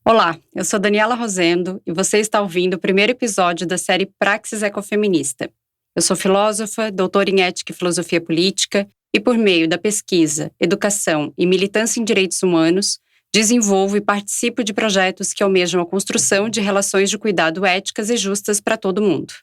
Olá, eu sou Daniela Rosendo e você está ouvindo o primeiro episódio da série Praxis Ecofeminista. Eu sou filósofa, doutora em ética e filosofia política e, por meio da pesquisa, educação e militância em direitos humanos, desenvolvo e participo de projetos que almejam a construção de relações de cuidado éticas e justas para todo mundo.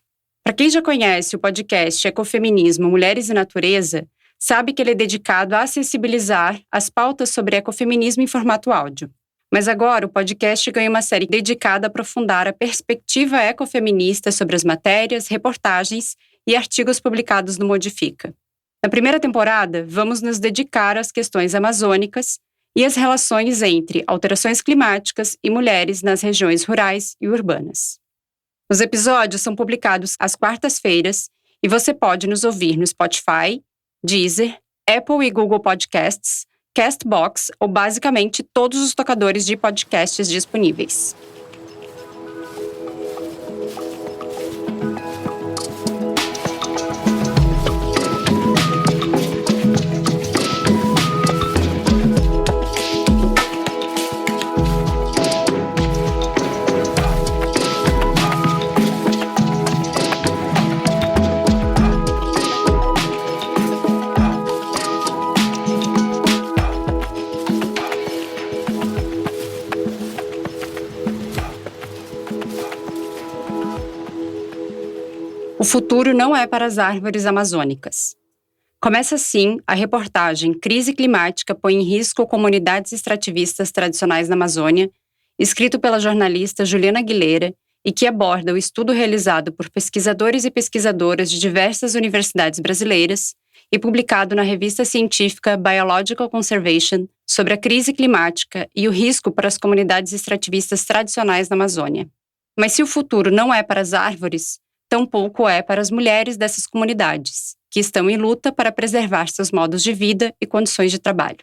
Para quem já conhece o podcast Ecofeminismo, Mulheres e Natureza, sabe que ele é dedicado a sensibilizar as pautas sobre ecofeminismo em formato áudio. Mas agora o podcast ganha uma série dedicada a aprofundar a perspectiva ecofeminista sobre as matérias, reportagens e artigos publicados no Modifica. Na primeira temporada, vamos nos dedicar às questões amazônicas e às relações entre alterações climáticas e mulheres nas regiões rurais e urbanas. Os episódios são publicados às quartas-feiras e você pode nos ouvir no Spotify, Deezer, Apple e Google Podcasts, Castbox ou basicamente todos os tocadores de podcasts disponíveis. O futuro não é para as árvores amazônicas. Começa assim a reportagem Crise Climática põe em risco comunidades extrativistas tradicionais na Amazônia, escrito pela jornalista Juliana Aguilera e que aborda o estudo realizado por pesquisadores e pesquisadoras de diversas universidades brasileiras e publicado na revista científica Biological Conservation sobre a crise climática e o risco para as comunidades extrativistas tradicionais na Amazônia. Mas se o futuro não é para as árvores, tampouco é para as mulheres dessas comunidades, que estão em luta para preservar seus modos de vida e condições de trabalho.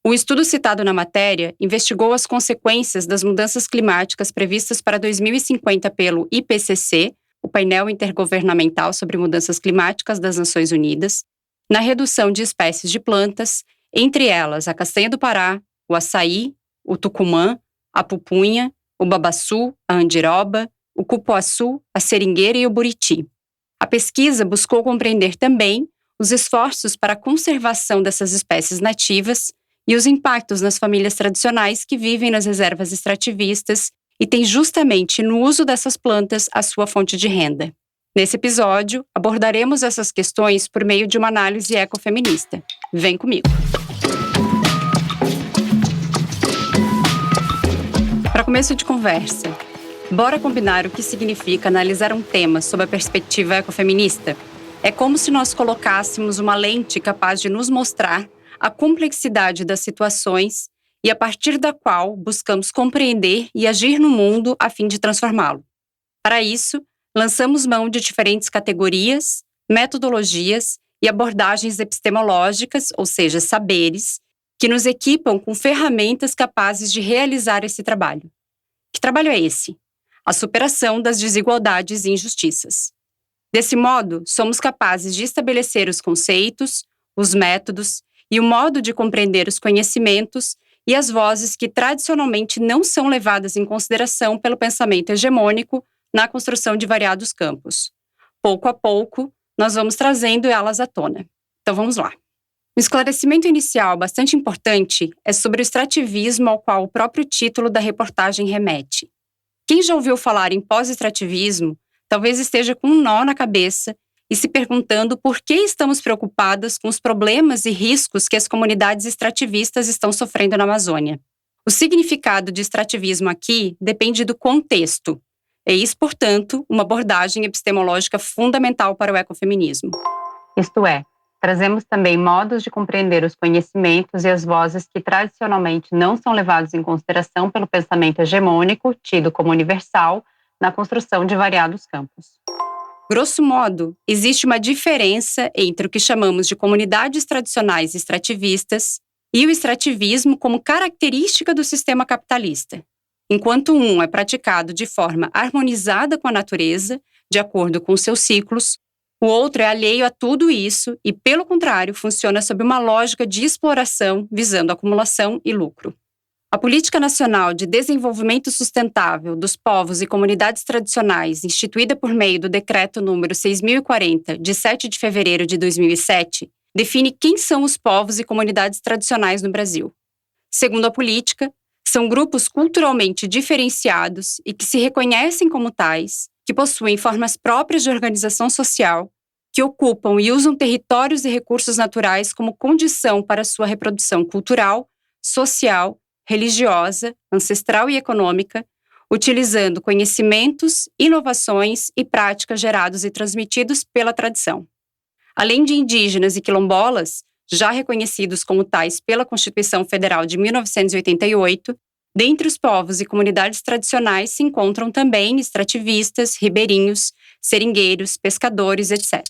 O estudo citado na matéria investigou as consequências das mudanças climáticas previstas para 2050 pelo IPCC, o Painel Intergovernamental sobre Mudanças Climáticas das Nações Unidas, na redução de espécies de plantas, entre elas a castanha do Pará, o açaí, o tucumã, a pupunha, o babaçu, a andiroba, o cupuaçu, a seringueira e o buriti. A pesquisa buscou compreender também os esforços para a conservação dessas espécies nativas e os impactos nas famílias tradicionais que vivem nas reservas extrativistas e têm justamente no uso dessas plantas a sua fonte de renda. Nesse episódio, abordaremos essas questões por meio de uma análise ecofeminista. Vem comigo! Para começo de conversa, bora combinar o que significa analisar um tema sob a perspectiva ecofeminista? É como se nós colocássemos uma lente capaz de nos mostrar a complexidade das situações e a partir da qual buscamos compreender e agir no mundo a fim de transformá-lo. Para isso, lançamos mão de diferentes categorias, metodologias e abordagens epistemológicas, ou seja, saberes, que nos equipam com ferramentas capazes de realizar esse trabalho. Que trabalho é esse? A superação das desigualdades e injustiças. Desse modo, somos capazes de estabelecer os conceitos, os métodos e o modo de compreender os conhecimentos e as vozes que tradicionalmente não são levadas em consideração pelo pensamento hegemônico na construção de variados campos. Pouco a pouco, nós vamos trazendo elas à tona. Então vamos lá. Um esclarecimento inicial bastante importante é sobre o extrativismo ao qual o próprio título da reportagem remete. Quem já ouviu falar em pós-extrativismo, talvez esteja com um nó na cabeça e se perguntando por que estamos preocupadas com os problemas e riscos que as comunidades extrativistas estão sofrendo na Amazônia. O significado de extrativismo aqui depende do contexto. Eis, portanto, uma abordagem epistemológica fundamental para o ecofeminismo. Isto é, trazemos também modos de compreender os conhecimentos e as vozes que tradicionalmente não são levados em consideração pelo pensamento hegemônico, tido como universal, na construção de variados campos. Grosso modo, existe uma diferença entre o que chamamos de comunidades tradicionais extrativistas e o extrativismo como característica do sistema capitalista. Enquanto um é praticado de forma harmonizada com a natureza, de acordo com seus ciclos, o outro é alheio a tudo isso e, pelo contrário, funciona sob uma lógica de exploração visando acumulação e lucro. A Política Nacional de Desenvolvimento Sustentável dos Povos e Comunidades Tradicionais, instituída por meio do Decreto número 6.040, de 7 de fevereiro de 2007, define quem são os povos e comunidades tradicionais no Brasil. Segundo a política, são grupos culturalmente diferenciados e que se reconhecem como tais, que possuem formas próprias de organização social, que ocupam e usam territórios e recursos naturais como condição para sua reprodução cultural, social, religiosa, ancestral e econômica, utilizando conhecimentos, inovações e práticas gerados e transmitidos pela tradição. Além de indígenas e quilombolas, já reconhecidos como tais pela Constituição Federal de 1988, dentre os povos e comunidades tradicionais se encontram também extrativistas, ribeirinhos, seringueiros, pescadores, etc.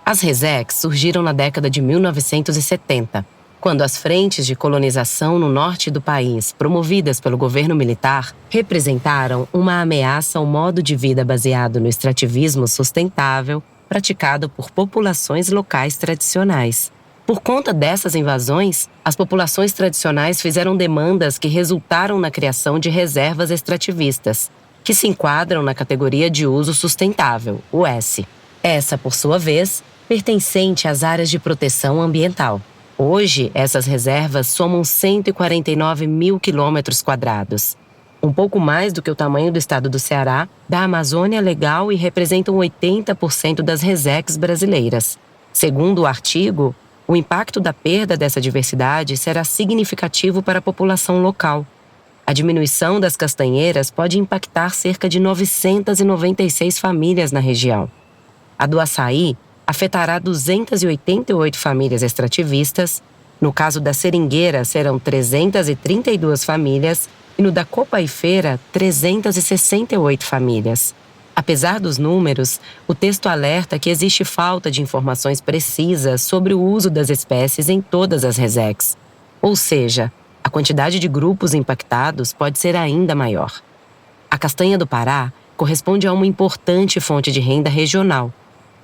As Resecs surgiram na década de 1970, quando as frentes de colonização no norte do país, promovidas pelo governo militar, representaram uma ameaça ao modo de vida baseado no extrativismo sustentável praticado por populações locais tradicionais. Por conta dessas invasões, as populações tradicionais fizeram demandas que resultaram na criação de reservas extrativistas, que se enquadram na categoria de uso sustentável, o S. Essa, por sua vez, pertencente às áreas de proteção ambiental. Hoje, essas reservas somam 149 mil quilômetros quadrados. Um pouco mais do que o tamanho do estado do Ceará, da Amazônia Legal e representam 80% das Resecs brasileiras. Segundo o artigo, o impacto da perda dessa diversidade será significativo para a população local. A diminuição das castanheiras pode impactar cerca de 996 famílias na região. A do açaí afetará 288 famílias extrativistas, no caso da seringueira serão 332 famílias e no da copaifeira 368 famílias. Apesar dos números, o texto alerta que existe falta de informações precisas sobre o uso das espécies em todas as Resecs. Ou seja, a quantidade de grupos impactados pode ser ainda maior. A castanha do Pará corresponde a uma importante fonte de renda regional.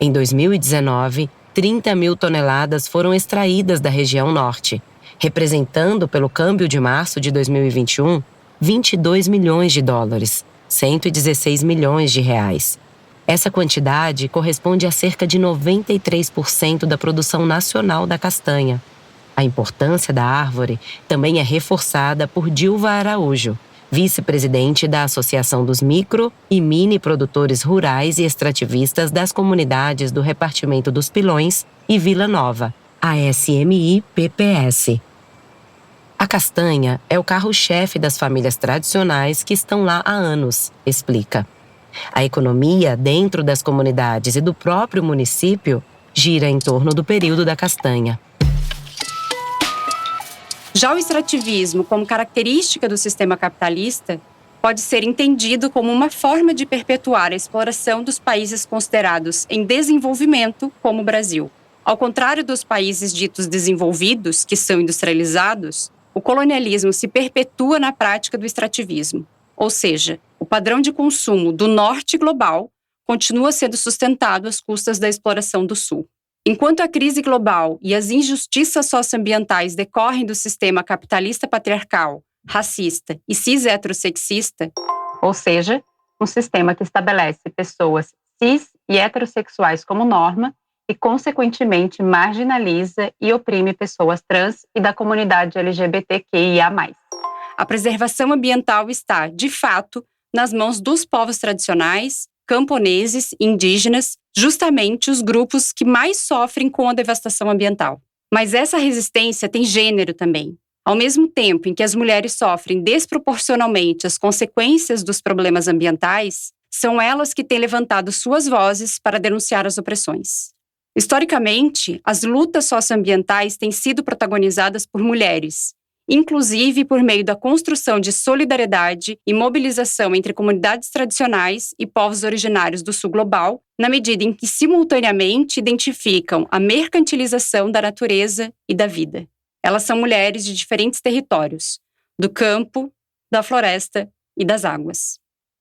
Em 2019, 30 mil toneladas foram extraídas da região norte, representando, pelo câmbio de março de 2021, 22 milhões de dólares, 116 milhões de reais. Essa quantidade corresponde a cerca de 93% da produção nacional da castanha. A importância da árvore também é reforçada por Dilva Araújo, vice-presidente da Associação dos Micro e Mini Produtores Rurais e Extrativistas das Comunidades do Repartimento dos Pilões e Vila Nova, a SMI-PPS. A castanha é o carro-chefe das famílias tradicionais que estão lá há anos, explica. A economia dentro das comunidades e do próprio município gira em torno do período da castanha. Já o extrativismo, como característica do sistema capitalista, pode ser entendido como uma forma de perpetuar a exploração dos países considerados em desenvolvimento, como o Brasil. Ao contrário dos países ditos desenvolvidos, que são industrializados, o colonialismo se perpetua na prática do extrativismo. Ou seja, o padrão de consumo do norte global continua sendo sustentado às custas da exploração do sul. Enquanto a crise global e as injustiças socioambientais decorrem do sistema capitalista patriarcal, racista e cis-heterossexista, ou seja, um sistema que estabelece pessoas cis e heterossexuais como norma e, consequentemente, marginaliza e oprime pessoas trans e da comunidade LGBTQIA+. A preservação ambiental está, de fato, nas mãos dos povos tradicionais, camponeses e indígenas, justamente os grupos que mais sofrem com a devastação ambiental. Mas essa resistência tem gênero também. Ao mesmo tempo em que as mulheres sofrem desproporcionalmente as consequências dos problemas ambientais, são elas que têm levantado suas vozes para denunciar as opressões. Historicamente, as lutas socioambientais têm sido protagonizadas por mulheres, inclusive por meio da construção de solidariedade e mobilização entre comunidades tradicionais e povos originários do sul global, na medida em que simultaneamente identificam a mercantilização da natureza e da vida. Elas são mulheres de diferentes territórios, do campo, da floresta e das águas.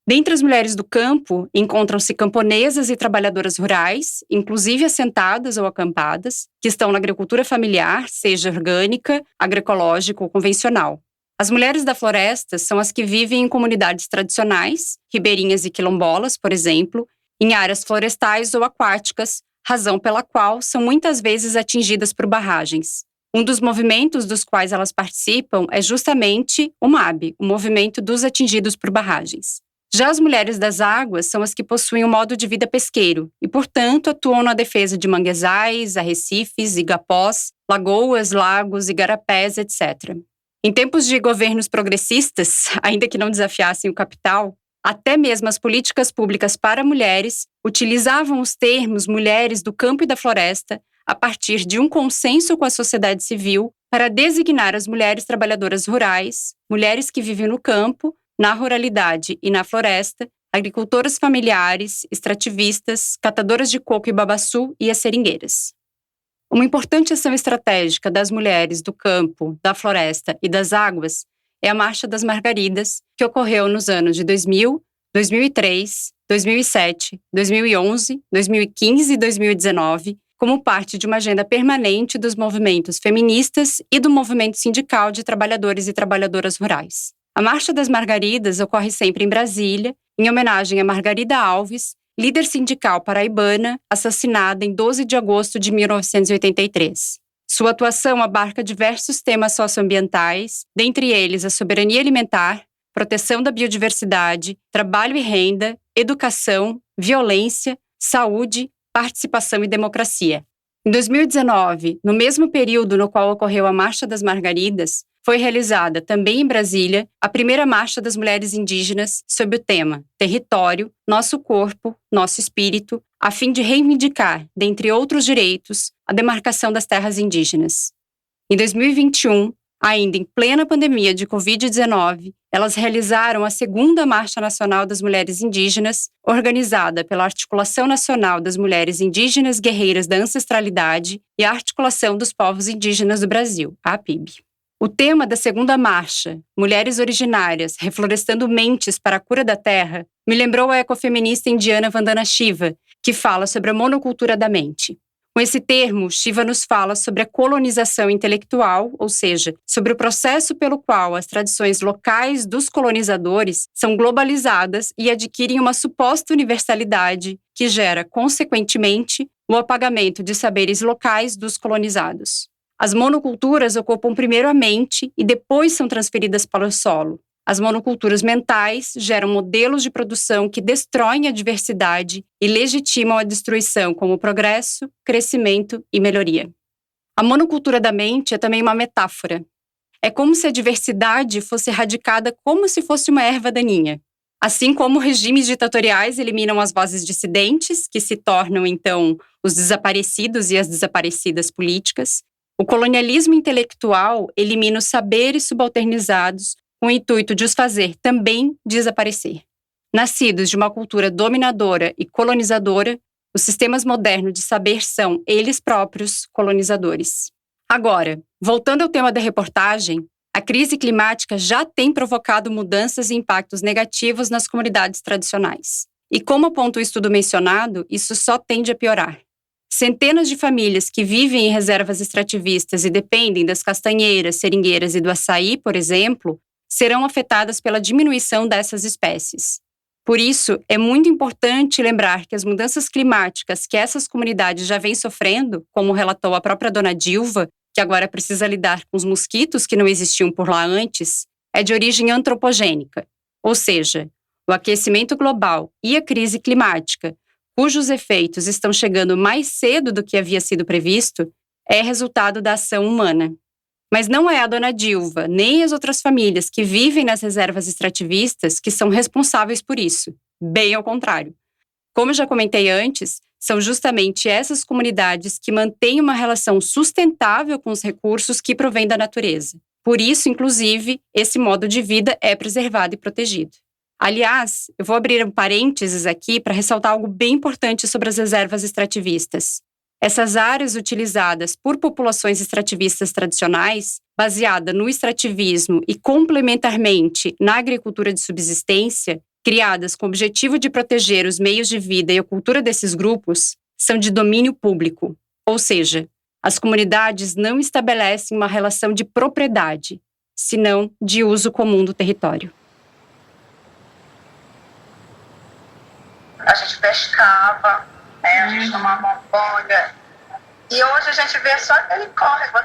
Dentre as mulheres do campo, encontram-se camponesas e trabalhadoras rurais, inclusive assentadas ou acampadas, que estão na agricultura familiar, seja orgânica, agroecológica ou convencional. As mulheres da floresta são as que vivem em comunidades tradicionais, ribeirinhas e quilombolas, por exemplo, em áreas florestais ou aquáticas, razão pela qual são muitas vezes atingidas por barragens. Um dos movimentos dos quais elas participam é justamente o MAB, o Movimento dos Atingidos por Barragens. Já as mulheres das águas são as que possuem um modo de vida pesqueiro e, portanto, atuam na defesa de manguezais, arrecifes, igapós, lagoas, lagos, igarapés, etc. Em tempos de governos progressistas, ainda que não desafiassem o capital, até mesmo as políticas públicas para mulheres utilizavam os termos mulheres do campo e da floresta a partir de um consenso com a sociedade civil para designar as mulheres trabalhadoras rurais, mulheres que vivem no campo, na ruralidade e na floresta, agricultoras familiares, extrativistas, catadoras de coco e babaçu e as seringueiras. Uma importante ação estratégica das mulheres do campo, da floresta e das águas é a Marcha das Margaridas, que ocorreu nos anos de 2000, 2003, 2007, 2011, 2015 e 2019, como parte de uma agenda permanente dos movimentos feministas e do movimento sindical de trabalhadores e trabalhadoras rurais. A Marcha das Margaridas ocorre sempre em Brasília, em homenagem a Margarida Alves, líder sindical paraibana, assassinada em 12 de agosto de 1983. Sua atuação abarca diversos temas socioambientais, dentre eles a soberania alimentar, proteção da biodiversidade, trabalho e renda, educação, violência, saúde, participação e democracia. Em 2019, no mesmo período no qual ocorreu a Marcha das Margaridas, foi realizada, também em Brasília, a primeira Marcha das Mulheres Indígenas sob o tema Território, Nosso Corpo, Nosso Espírito, a fim de reivindicar, dentre outros direitos, a demarcação das terras indígenas. Em 2021, ainda em plena pandemia de Covid-19, elas realizaram a segunda Marcha Nacional das Mulheres Indígenas, organizada pela Articulação Nacional das Mulheres Indígenas Guerreiras da Ancestralidade e a Articulação dos Povos Indígenas do Brasil, a APIB. O tema da segunda marcha, Mulheres Originárias, Reflorestando Mentes para a Cura da Terra, me lembrou a ecofeminista indiana Vandana Shiva, que fala sobre a monocultura da mente. Com esse termo, Shiva nos fala sobre a colonização intelectual, ou seja, sobre o processo pelo qual as tradições locais dos colonizadores são globalizadas e adquirem uma suposta universalidade que gera, consequentemente, o apagamento de saberes locais dos colonizados. As monoculturas ocupam primeiro a mente e depois são transferidas para o solo. As monoculturas mentais geram modelos de produção que destroem a diversidade e legitimam a destruição como progresso, crescimento e melhoria. A monocultura da mente é também uma metáfora. É como se a diversidade fosse erradicada como se fosse uma erva daninha. Assim como regimes ditatoriais eliminam as vozes dissidentes, que se tornam, então, os desaparecidos e as desaparecidas políticas, o colonialismo intelectual elimina os saberes subalternizados com o intuito de os fazer também desaparecer. Nascidos de uma cultura dominadora e colonizadora, os sistemas modernos de saber são, eles próprios, colonizadores. Agora, voltando ao tema da reportagem, a crise climática já tem provocado mudanças e impactos negativos nas comunidades tradicionais. E como aponta o estudo mencionado, isso só tende a piorar. Centenas de famílias que vivem em reservas extrativistas e dependem das castanheiras, seringueiras e do açaí, por exemplo, serão afetadas pela diminuição dessas espécies. Por isso, é muito importante lembrar que as mudanças climáticas que essas comunidades já vêm sofrendo, como relatou a própria dona Dilva, que agora precisa lidar com os mosquitos que não existiam por lá antes, é de origem antropogênica, ou seja, o aquecimento global e a crise climática, cujos efeitos estão chegando mais cedo do que havia sido previsto, é resultado da ação humana. Mas não é a dona Dilva, nem as outras famílias que vivem nas reservas extrativistas que são responsáveis por isso. Bem ao contrário. Como já comentei antes, são justamente essas comunidades que mantêm uma relação sustentável com os recursos que provêm da natureza. Por isso, inclusive, esse modo de vida é preservado e protegido. Aliás, eu vou abrir um parênteses aqui para ressaltar algo bem importante sobre as reservas extrativistas. Essas áreas utilizadas por populações extrativistas tradicionais, baseada no extrativismo e complementarmente na agricultura de subsistência, criadas com o objetivo de proteger os meios de vida e a cultura desses grupos, são de domínio público, ou seja, as comunidades não estabelecem uma relação de propriedade, senão de uso comum do território. A gente pescava, né? A gente tomava banho. E hoje a gente vê só aquele córrego,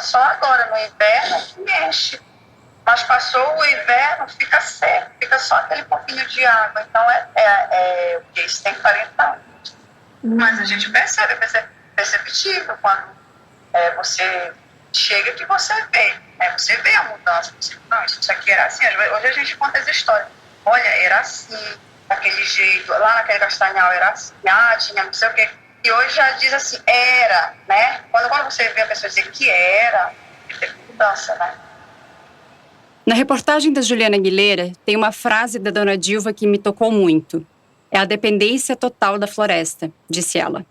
só agora no inverno que mexe. Mas passou o inverno, fica seco, fica só aquele pouquinho de água. Então isso tem 40 anos. Mas a gente percebe, é perceptível quando você chega que você vê. Você vê a mudança. Você, não, isso aqui era assim. Hoje a gente conta as histórias. Olha, era assim, daquele jeito. Lá naquele castanhal era assim, tinha não sei o quê. E hoje já diz assim, era, né? Quando você vê a pessoa dizer que era, teve mudança, né? Na reportagem da Juliana Aguilera, tem uma frase da dona Dilva que me tocou muito. É a dependência total da floresta, disse ela.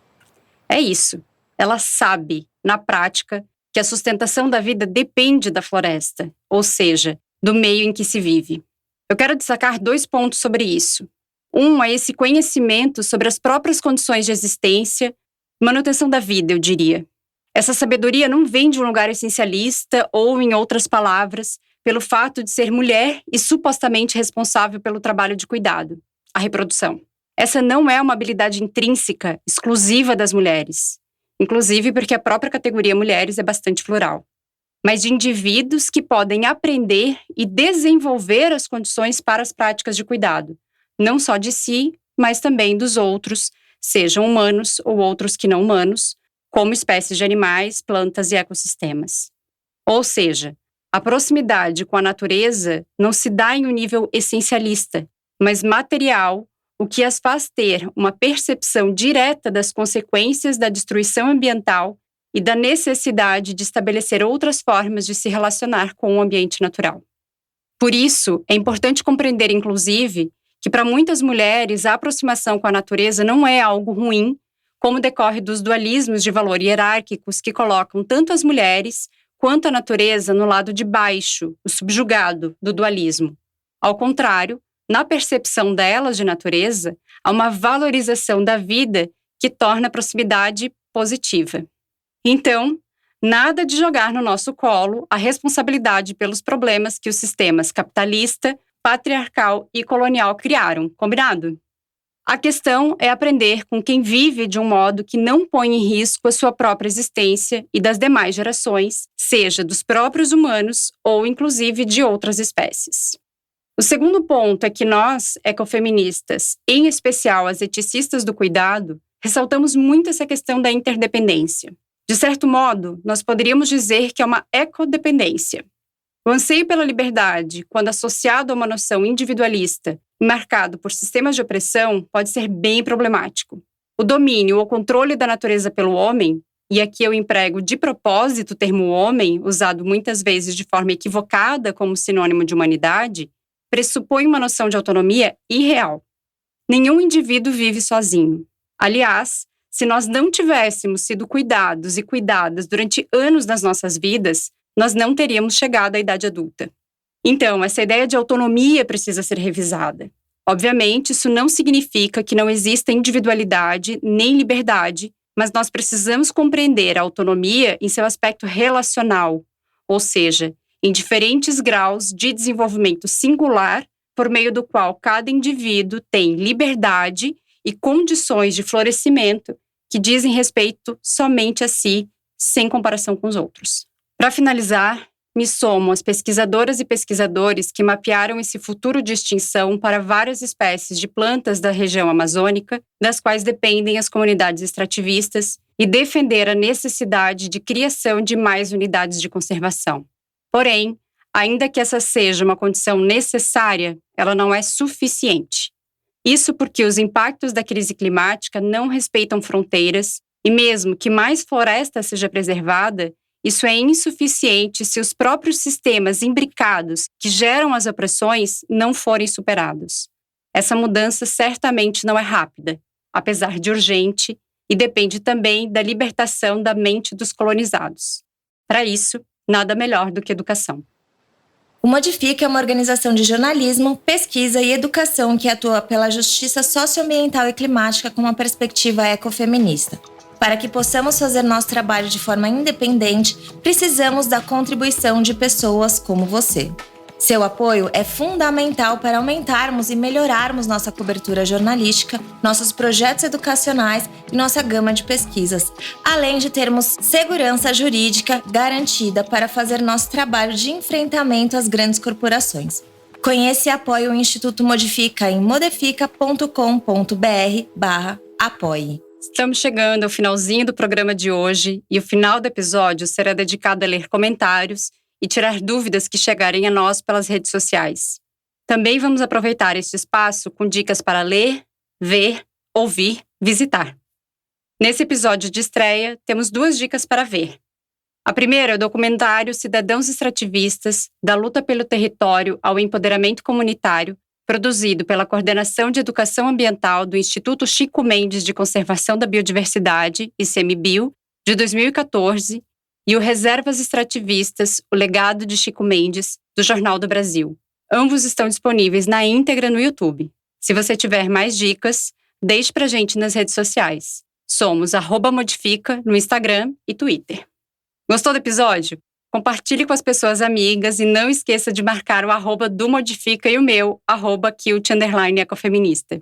É isso. Ela sabe, na prática, que a sustentação da vida depende da floresta, ou seja, do meio em que se vive. Eu quero destacar 2 pontos sobre isso. Um é esse conhecimento sobre as próprias condições de existência, manutenção da vida, eu diria. Essa sabedoria não vem de um lugar essencialista ou, em outras palavras, pelo fato de ser mulher e supostamente responsável pelo trabalho de cuidado, a reprodução. Essa não é uma habilidade intrínseca, exclusiva das mulheres, inclusive porque a própria categoria mulheres é bastante plural, mas de indivíduos que podem aprender e desenvolver as condições para as práticas de cuidado, não só de si, mas também dos outros, sejam humanos ou outros que não humanos, como espécies de animais, plantas e ecossistemas. Ou seja, a proximidade com a natureza não se dá em um nível essencialista, mas material, o que as faz ter uma percepção direta das consequências da destruição ambiental e da necessidade de estabelecer outras formas de se relacionar com o ambiente natural. Por isso, é importante compreender, inclusive, que para muitas mulheres a aproximação com a natureza não é algo ruim, como decorre dos dualismos de valor hierárquicos que colocam tanto as mulheres quanto a natureza no lado de baixo, o subjugado do dualismo. Ao contrário, na percepção delas de natureza, há uma valorização da vida que torna a proximidade positiva. Então, nada de jogar no nosso colo a responsabilidade pelos problemas que os sistemas capitalista, patriarcal e colonial criaram, combinado? A questão é aprender com quem vive de um modo que não põe em risco a sua própria existência e das demais gerações, seja dos próprios humanos ou, inclusive, de outras espécies. O segundo ponto é que nós, ecofeministas, em especial as eticistas do cuidado, ressaltamos muito essa questão da interdependência. De certo modo, nós poderíamos dizer que é uma ecodependência. O anseio pela liberdade, quando associado a uma noção individualista e marcado por sistemas de opressão, pode ser bem problemático. O domínio ou controle da natureza pelo homem, e aqui eu emprego de propósito o termo homem, usado muitas vezes de forma equivocada como sinônimo de humanidade, pressupõe uma noção de autonomia irreal. Nenhum indivíduo vive sozinho. Aliás, se nós não tivéssemos sido cuidados e cuidadas durante anos das nossas vidas, nós não teríamos chegado à idade adulta. Então, essa ideia de autonomia precisa ser revisada. Obviamente, isso não significa que não exista individualidade nem liberdade, mas nós precisamos compreender a autonomia em seu aspecto relacional, ou seja, em diferentes graus de desenvolvimento singular, por meio do qual cada indivíduo tem liberdade e condições de florescimento que dizem respeito somente a si, sem comparação com os outros. Para finalizar, me somo às pesquisadoras e pesquisadores que mapearam esse futuro de extinção para várias espécies de plantas da região amazônica, das quais dependem as comunidades extrativistas, e defender a necessidade de criação de mais unidades de conservação. Porém, ainda que essa seja uma condição necessária, ela não é suficiente. Isso porque os impactos da crise climática não respeitam fronteiras, e mesmo que mais floresta seja preservada, isso é insuficiente se os próprios sistemas imbricados que geram as opressões não forem superados. Essa mudança certamente não é rápida, apesar de urgente, e depende também da libertação da mente dos colonizados. Para isso, nada melhor do que educação. O Modifica é uma organização de jornalismo, pesquisa e educação que atua pela justiça socioambiental e climática com uma perspectiva ecofeminista. Para que possamos fazer nosso trabalho de forma independente, precisamos da contribuição de pessoas como você. Seu apoio é fundamental para aumentarmos e melhorarmos nossa cobertura jornalística, nossos projetos educacionais e nossa gama de pesquisas, além de termos segurança jurídica garantida para fazer nosso trabalho de enfrentamento às grandes corporações. Conheça e apoie o Instituto Modifica em modifica.com.br/apoie. Estamos chegando ao finalzinho do programa de hoje e o final do episódio será dedicado a ler comentários e tirar dúvidas que chegarem a nós pelas redes sociais. Também vamos aproveitar este espaço com dicas para ler, ver, ouvir, visitar. Nesse episódio de estreia, temos 2 dicas para ver. A primeira é o documentário Cidadãos Extrativistas, da luta pelo território ao empoderamento comunitário, produzido pela Coordenação de Educação Ambiental do Instituto Chico Mendes de Conservação da Biodiversidade, ICMBio, de 2014, e o Reservas Extrativistas, o legado de Chico Mendes, do Jornal do Brasil. Ambos estão disponíveis na íntegra no YouTube. Se você tiver mais dicas, deixe pra gente nas redes sociais. Somos @modifica no Instagram e Twitter. Gostou do episódio? Compartilhe com as pessoas amigas e não esqueça de marcar o @ do Modifica e o meu, @kilt_ecofeminista.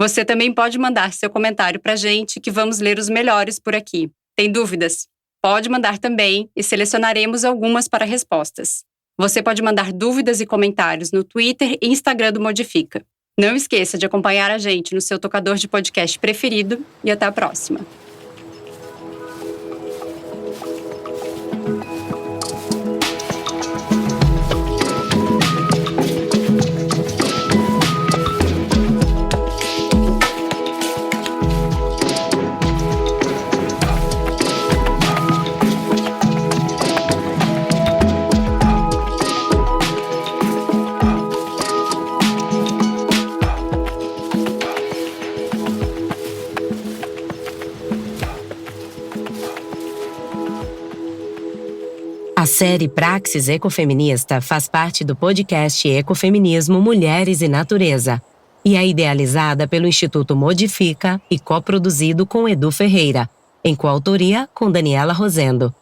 Você também pode mandar seu comentário pra gente que vamos ler os melhores por aqui. Tem dúvidas? Pode mandar também e selecionaremos algumas para respostas. Você pode mandar dúvidas e comentários no Twitter e Instagram do Modifica. Não esqueça de acompanhar a gente no seu tocador de podcast preferido e até a próxima. A série Praxis Ecofeminista faz parte do podcast Ecofeminismo Mulheres e Natureza e é idealizada pelo Instituto Modifica e coproduzido com Edu Ferreira, em coautoria com Daniela Rosendo.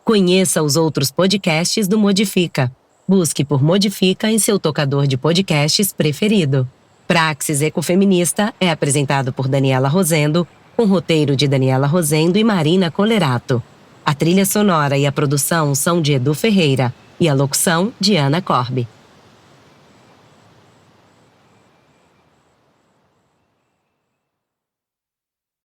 Conheça os outros podcasts do Modifica. Busque por Modifica em seu tocador de podcasts preferido. Praxis Ecofeminista é apresentado por Daniela Rosendo, com roteiro de Daniela Rosendo e Marina Colerato. A trilha sonora e a produção são de Edu Ferreira e a locução de Ana Corbe.